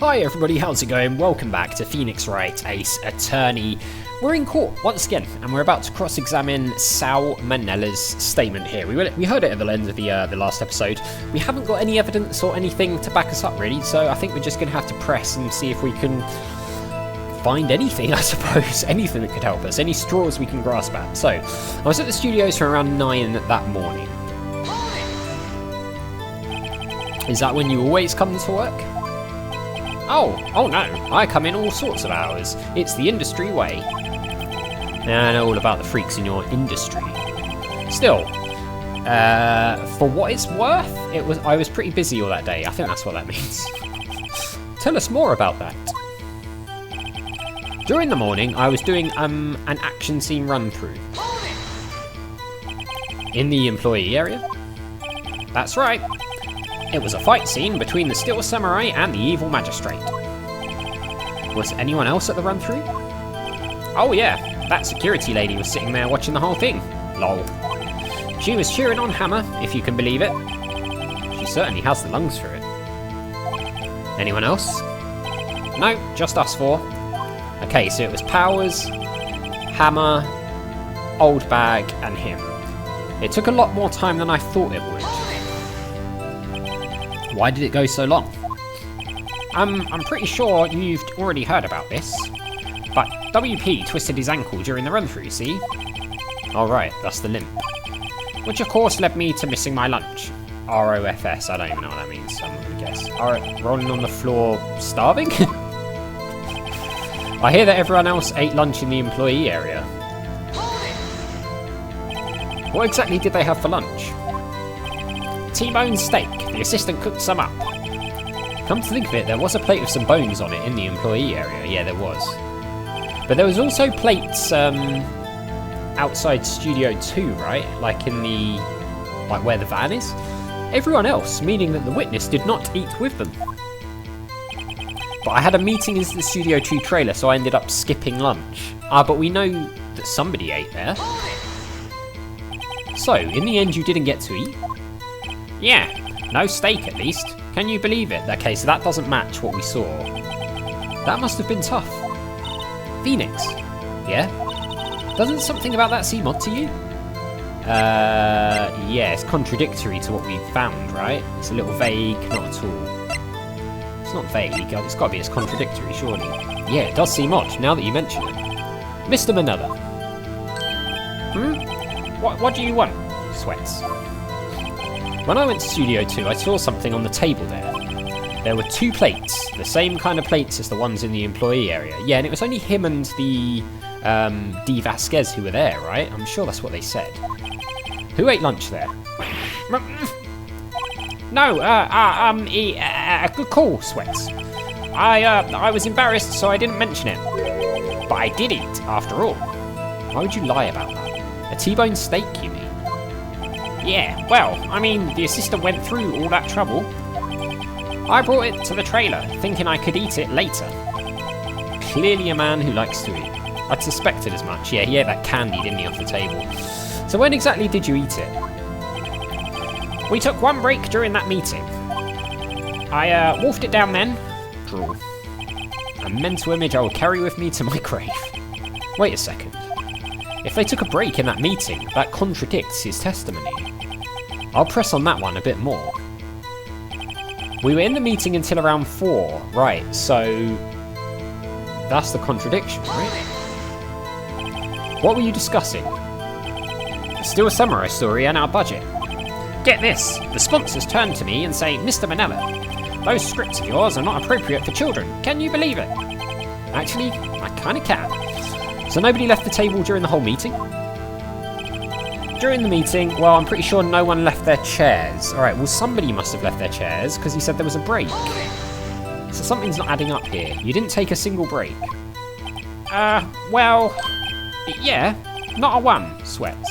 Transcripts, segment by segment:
Hi everybody, how's it going? Welcome back to Phoenix Wright, Ace Attorney. We're in court once again, and we're about to cross-examine Sal Manella's statement here. We heard it at the end of the last episode. We haven't got any evidence or anything to back us up really, so I think we're just going to have to press and see if we can find anything, I suppose. Anything that could help us, any straws we can grasp at. So, I was at the studios for around 9 that morning. Is that when you always come to work? Oh no, I come in all sorts of hours. It's the industry way. I know all about the freaks in your industry. Still, for what it's worth, I was pretty busy all that day. I think that's what that means. Tell us more about that. During the morning, I was doing an action scene run-through. In the employee area? That's right. It was a fight scene between the Steel Samurai and the Evil Magistrate. Was anyone else at the run-through? Oh yeah, that security lady was sitting there watching the whole thing. Lol. She was cheering on Hammer, if you can believe it. She certainly has the lungs for it. Anyone else? No, just us four. Okay, so it was Powers, Hammer, Old Bag, and him. It took a lot more time than I thought it would. Why did it go so long? I'm pretty sure you've already heard about this, but WP twisted his ankle during the run-through, see? Alright, that's the limp. Which of course led me to missing my lunch. ROFS, I don't even know what that means, I'm gonna guess. Alright, rolling on the floor, starving? I hear that everyone else ate lunch in the employee area. What exactly did they have for lunch? T-bone steak. The assistant cooked some up. Come to think of it, there was a plate with some bones on it in the employee area. Yeah, there was. But there was also plates outside Studio 2, right? Like where the van is? Everyone else, meaning that the witness did not eat with them. But I had a meeting into the Studio 2 trailer, so I ended up skipping lunch. But we know that somebody ate there. So, in the end you didn't get to eat? Yeah, no steak at least. Can you believe it? Okay, so that doesn't match what we saw. That must have been tough. Phoenix? Yeah? Doesn't something about that seem odd to you? Yeah, it's contradictory to what we found, right? It's a little vague, not at all. It's not vague, it's got to be as contradictory, surely. Yeah, it does seem odd, now that you mention it. Mr. Manella. What do you want? Sweats. When I went to Studio 2, I saw something on the table there. There were 2 plates, the same kind of plates as the ones in the employee area. Yeah, and it was only him and the D. Vasquez who were there, right? I'm sure that's what they said. Who ate lunch there? No, good call, Sweats. I was embarrassed, so I didn't mention it. But I did eat, after all. Why would you lie about that? A T-bone steak, you mean? Yeah, well, I mean, the assistant went through all that trouble. I brought it to the trailer, thinking I could eat it later. Clearly a man who likes to eat. I'd suspected as much. Yeah, he ate that candy, didn't he, off the table. So when exactly did you eat it? We took one break during that meeting. I wolfed it down then. Drool. A mental image I will carry with me to my grave. Wait a second. If they took a break in that meeting, that contradicts his testimony. I'll press on that one a bit more. We were in the meeting until around 4, right, so that's the contradiction, right? What were you discussing? The Steel Samurai story and our budget. Get this, the sponsors turn to me and say, Mr. Manella, those scripts of yours are not appropriate for children. Can you believe it? Actually, I kinda can. So nobody left the table during the whole meeting? During the meeting, well, I'm pretty sure no one left their chairs. Alright, well, somebody must have left their chairs, because he said there was a break. So something's not adding up here. You didn't take a single break. Well, yeah, not a one, Sweats.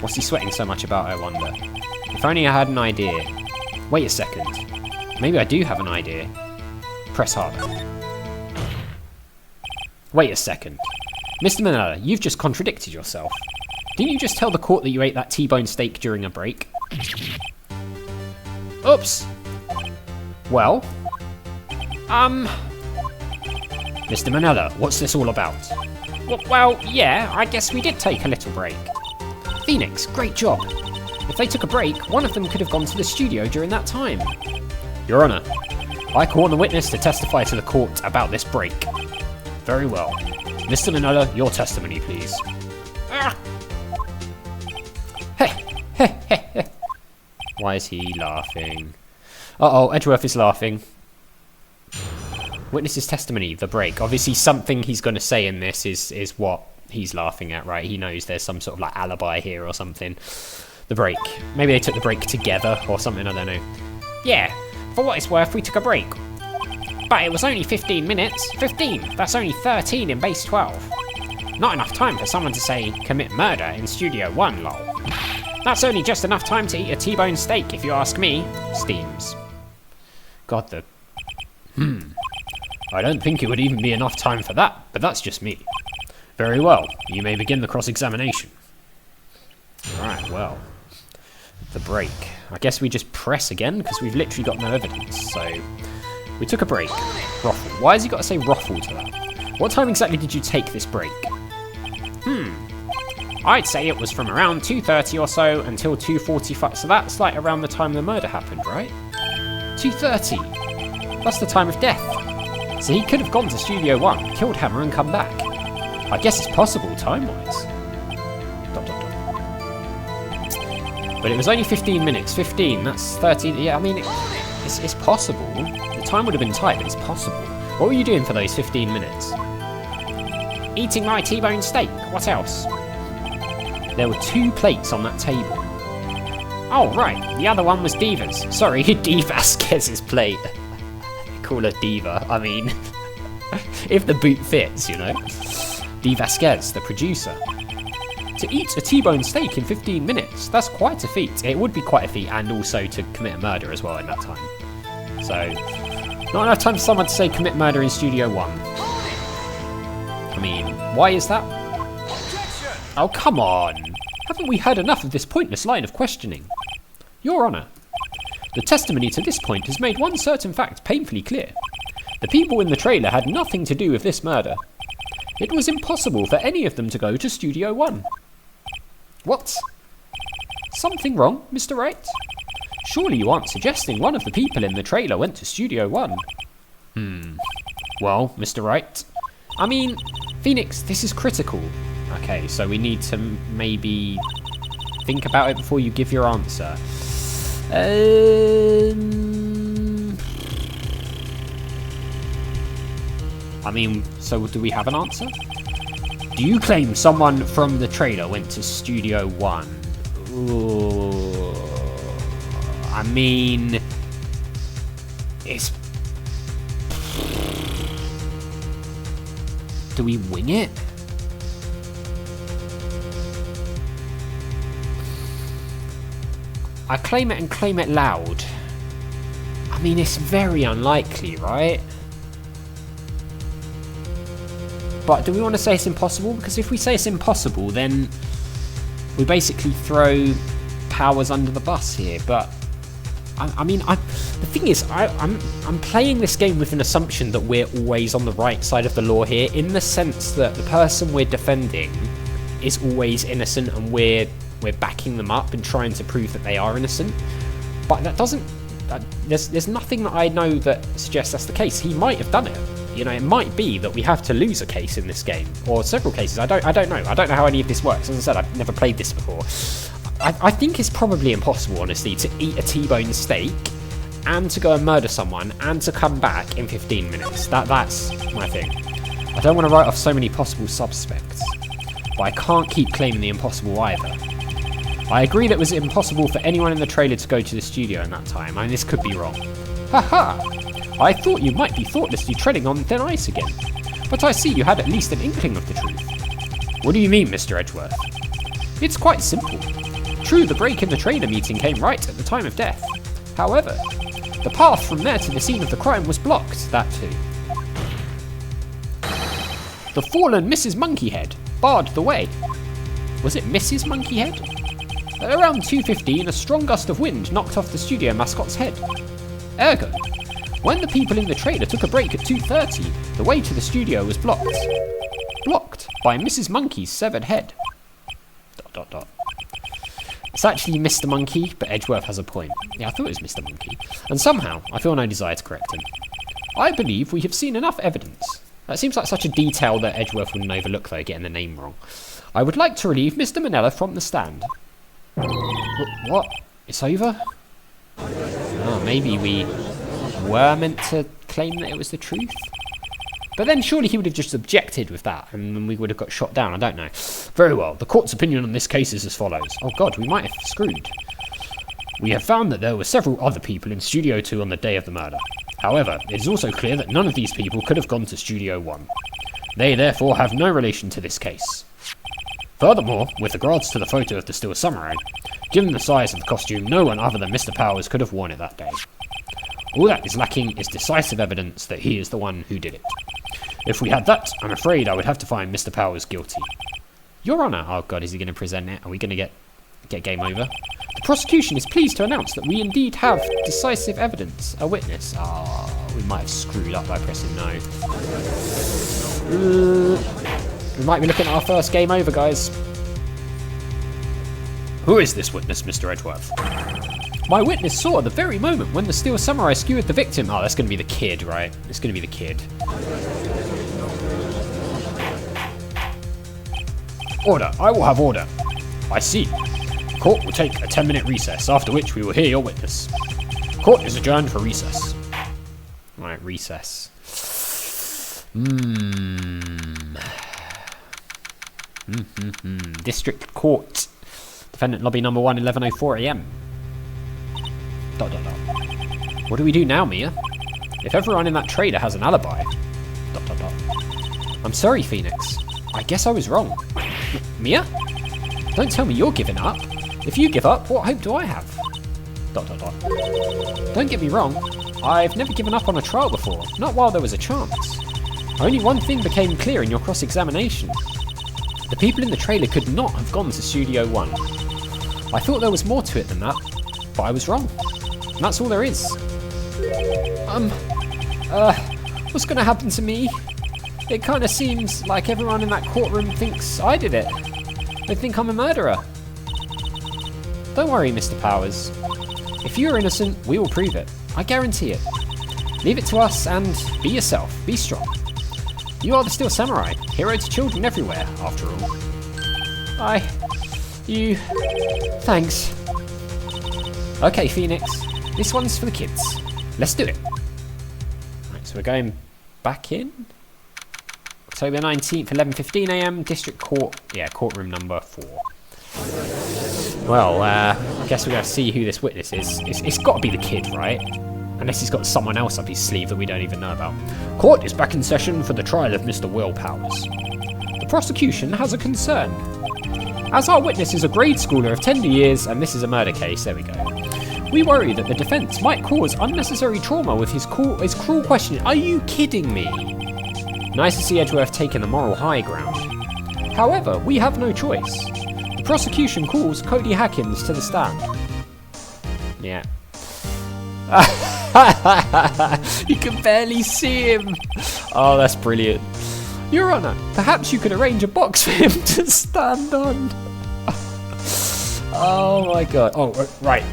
What's he sweating so much about, I wonder? If only I had an idea. Wait a second. Maybe I do have an idea. Press harder. Wait a second. Mr. Manella, you've just contradicted yourself. Didn't you just tell the court that you ate that T-bone steak during a break? Oops. Well, Mr. Manella, what's this all about? Well, yeah, I guess we did take a little break. Phoenix, great job. If they took a break, one of them could have gone to the studio during that time. Your Honor, I call on the witness to testify to the court about this break. Very well. Mr. Manella, your testimony, please. Why is he laughing? Uh-oh, Edgeworth is laughing. Witness's testimony, the break. Obviously something he's going to say in this is what he's laughing at, right? He knows there's some sort of like alibi here or something. The break. Maybe they took the break together or something, I don't know. Yeah, for what it's worth, we took a break. But it was only 15 minutes. 15, that's only 13 in base 12. Not enough time for someone to say, commit murder in Studio 1, lol. That's only just enough time to eat a T-bone steak, if you ask me. Steams. God, the... I don't think it would even be enough time for that, but that's just me. Very well, you may begin the cross-examination. Right, well... The break. I guess we just press again, because we've literally got no evidence, so... We took a break. Ruffle. Why has he got to say ruffle to that? What time exactly did you take this break? I'd say it was from around 2:30 or so until 2:45, so that's like around the time the murder happened, right? 2:30. That's the time of death. So he could have gone to Studio 1, killed Hammer and come back. I guess it's possible time-wise. ... But it was only 15 minutes. 15, that's 30. Yeah, I mean, it's possible. The time would have been tight, but it's possible. What were you doing for those 15 minutes? Eating my T-bone steak. What else? There were 2 plates on that table. Oh, right. The other one was Diva's. Sorry, D. Vasquez's plate. They call her Diva. I mean, if the boot fits, you know. D. Vasquez, the producer. To eat a T-bone steak in 15 minutes, that's quite a feat. It would be quite a feat, and also to commit a murder as well in that time. So, not enough time for someone to say commit murder in Studio 1. I mean, why is that? Oh, come on! Haven't we heard enough of this pointless line of questioning? Your Honour, the testimony to this point has made one certain fact painfully clear. The people in the trailer had nothing to do with this murder. It was impossible for any of them to go to Studio 1. What? Something wrong, Mr. Wright? Surely you aren't suggesting one of the people in the trailer went to Studio 1? Well, Mr. Wright. I mean, Phoenix, this is critical. Okay, so we need to maybe think about it before you give your answer. I mean, so do we have an answer? Do you claim someone from the trailer went to Studio 1? Ooh, I mean, it's... Do we wing it? I claim it and claim it loud. I mean, it's very unlikely, right? But do we want to say it's impossible? Because if we say it's impossible, then we basically throw Powers under the bus here. But the thing is, I'm playing this game with an assumption that we're always on the right side of the law here, in the sense that the person we're defending is always innocent, and we're backing them up and trying to prove that they are innocent. But that doesn't. There's nothing that I know that suggests that's the case. He might have done it. You know, it might be that we have to lose a case in this game, or several cases. I don't know. I don't know how any of this works. As I said, I've never played this before. I think it's probably impossible, honestly, to eat a T-bone steak and to go and murder someone and to come back in 15 minutes. That's my thing. I don't want to write off so many possible suspects, but I can't keep claiming the impossible either. I agree that it was impossible for anyone in the trailer to go to the studio in that time. I mean, this could be wrong. Haha! I thought you might be thoughtlessly treading on thin ice again, but I see you had at least an inkling of the truth. What do you mean, Mr. Edgeworth? It's quite simple. True, the break in the trailer meeting came right at the time of death. However, the path from there to the scene of the crime was blocked, that too. The fallen Mrs. Monkeyhead barred the way. Was it Mrs. Monkeyhead? At around 2:15, a strong gust of wind knocked off the studio mascot's head. Ergo, When the people in the trailer took a break at 2:30, the way to the studio was blocked. Blocked by Mrs. Monkey's severed head. ... It's actually Mr. Monkey, but Edgeworth has a point. Yeah, I thought it was Mr. Monkey. And somehow, I feel no desire to correct him. I believe we have seen enough evidence. That seems like such a detail that Edgeworth wouldn't overlook, though, getting the name wrong. I would like to relieve Mr. Manella from the stand. What? It's over? Oh, maybe we were meant to claim that it was the truth? But then surely he would have just objected with that, and then we would have got shot down, I don't know. Very well, the court's opinion on this case is as follows. Oh god, we might have screwed. We have found that there were several other people in Studio 2 on the day of the murder. However, it is also clear that none of these people could have gone to Studio 1. They therefore have no relation to this case. Furthermore, with regards to the photo of the Steel Samurai, given the size of the costume, no one other than Mr. Powers could have worn it that day. All that is lacking is decisive evidence that he is the one who did it. If we had that, I'm afraid I would have to find Mr. Powers guilty. Your Honour! Oh god, is he going to present it? Are we going to get game over? The prosecution is pleased to announce that we indeed have decisive evidence. A witness. Ah, we might have screwed up by pressing no. We might be looking at our first game over, guys. Who is this witness, Mr. Edgeworth? My witness saw at the very moment when the Steel Samurai skewered the victim. Oh, that's going to be the kid, right? It's going to be the kid. Order. I will have order. I see. Court will take a 10-minute recess, after which we will hear your witness. Court is adjourned for recess. Right, recess. District Court. Defendant lobby number 1, 11:04 AM. ... What do we do now, Mia? If everyone in that trailer has an alibi... ... I'm sorry, Phoenix. I guess I was wrong. Mia? Don't tell me you're giving up. If you give up, what hope do I have? ... Don't get me wrong. I've never given up on a trial before, not while there was a chance. Only one thing became clear in your cross-examination. The people in the trailer could not have gone to Studio 1. I thought there was more to it than that, but I was wrong. And that's all there is. What's gonna happen to me? It kinda seems like everyone in that courtroom thinks I did it. They think I'm a murderer. Don't worry, Mr. Powers. If you're innocent, we will prove it. I guarantee it. Leave it to us and be yourself. Be strong. You are the Steel Samurai, hero to children everywhere, after all. Thanks. Okay, Phoenix. This one's for the kids. Let's do it. Right, so we're going back in. October 19th, 11:15 AM, District Court. Yeah, courtroom number 4. Well, I guess we're going to see who this witness is. It's got to be the kid, right? Unless he's got someone else up his sleeve that we don't even know about. Court is back in session for the trial of Mr. Will Powers. The prosecution has a concern. As our witness is a grade schooler of tender years, and this is a murder case, there we go. We worry that the defence might cause unnecessary trauma with his cruel questioning. Are you kidding me? Nice to see Edgeworth taking the moral high ground. However, we have no choice. The prosecution calls Cody Hackins to the stand. Yeah. You can barely see him. Oh, that's brilliant. Your Honour, perhaps you could arrange a box for him to stand on. Oh my god. Oh, right.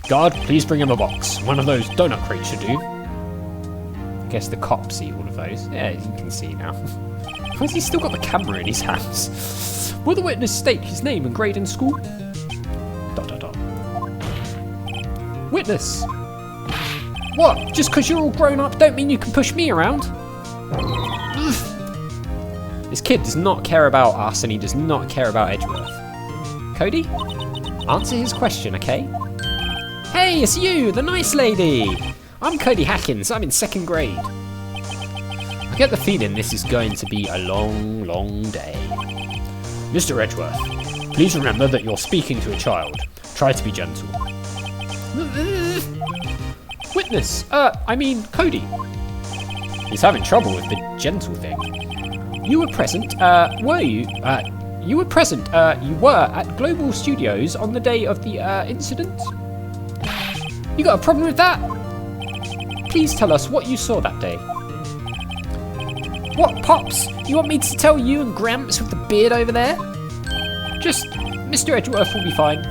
Guard, please bring him a box. One of those donut crates should do. I guess the cops see all of those. Yeah, you can see now. Why has he still got the camera in his hands? Will the witness state his name and grade in school? ... Witness! What? Just because you're all grown up don't mean you can push me around? This kid does not care about us and he does not care about Edgeworth. Cody? Answer his question, okay? Hey, it's you, the nice lady! I'm Cody Hackins, I'm in 2nd grade. I get the feeling this is going to be a long, long day. Mr. Edgeworth, please remember that you're speaking to a child. Try to be gentle. Witness, Cody. He's having trouble with the gentle thing. You were present, were you? You were present, you were at Global Studios on the day of the, incident? You got a problem with that? please tell us what you saw that day? What, Pops? You want me to tell you and Gramps with the beard over there? Just, Mr. Edgeworth will be fine.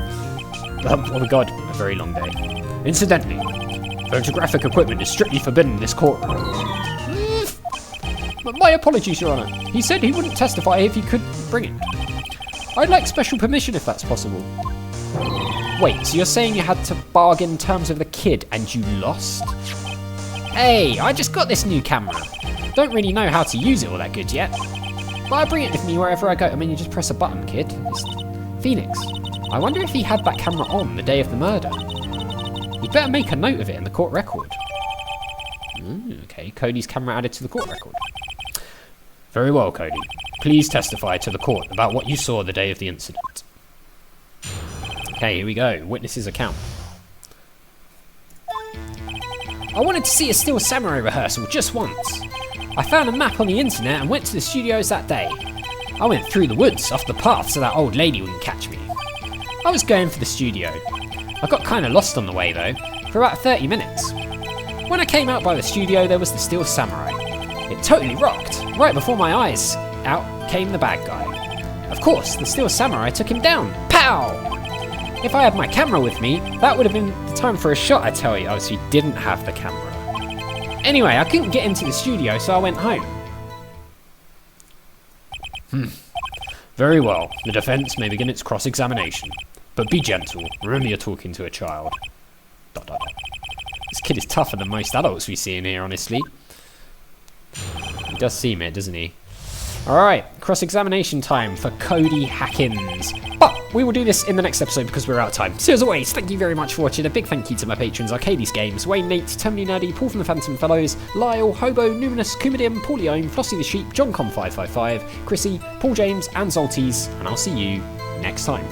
Oh my god, a very long day. Incidentally, photographic equipment is strictly forbidden in this courtroom. My apologies, Your Honour. He said he wouldn't testify if he could bring it. I'd like special permission if that's possible. Wait, so you're saying you had to bargain terms with the kid and you lost? Hey, I just got this new camera. Don't really know how to use it all that good yet. But I bring it with me wherever I go. I mean, you just press a button, kid. It's Phoenix. I wonder if he had that camera on the day of the murder. You'd better make a note of it in the court record. Okay, Cody's camera added to the court record. Very well, Cody. Please testify to the court about what you saw the day of the incident. Okay, here we go. Witness's account. I wanted to see a Steel Samurai rehearsal just once. I found a map on the internet and went to the studios that day. I went through the woods off the path so that old lady wouldn't catch me. I was going for the studio. I got kinda lost on the way though, for about 30 minutes. When I came out by the studio, there was the Steel Samurai. It totally rocked. Right before my eyes out came the bad guy. Of course, the Steel Samurai took him down. Pow! If I had my camera with me, that would have been the time for a shot, I tell you. Oh, so he didn't have the camera. Anyway, I couldn't get into the studio, so I went home. Very well. The defence may begin its cross-examination. But be gentle. Remember you're talking to a child. ... This kid is tougher than most adults we see in here, honestly. He does seem it, doesn't he? Alright, cross-examination time for Cody Hackins. But we will do this in the next episode because we're out of time. So as always, thank you very much for watching. A big thank you to my patrons, Arcades Games, Wayne, Nate, Terminally Nerdy, Paul from the Phantom Fellows, Lyle, Hobo, Numinous, Kumidim, Paulione, Flossie the Sheep, JohnCom555, Chrissy, Paul James, and Zolties, and I'll see you next time.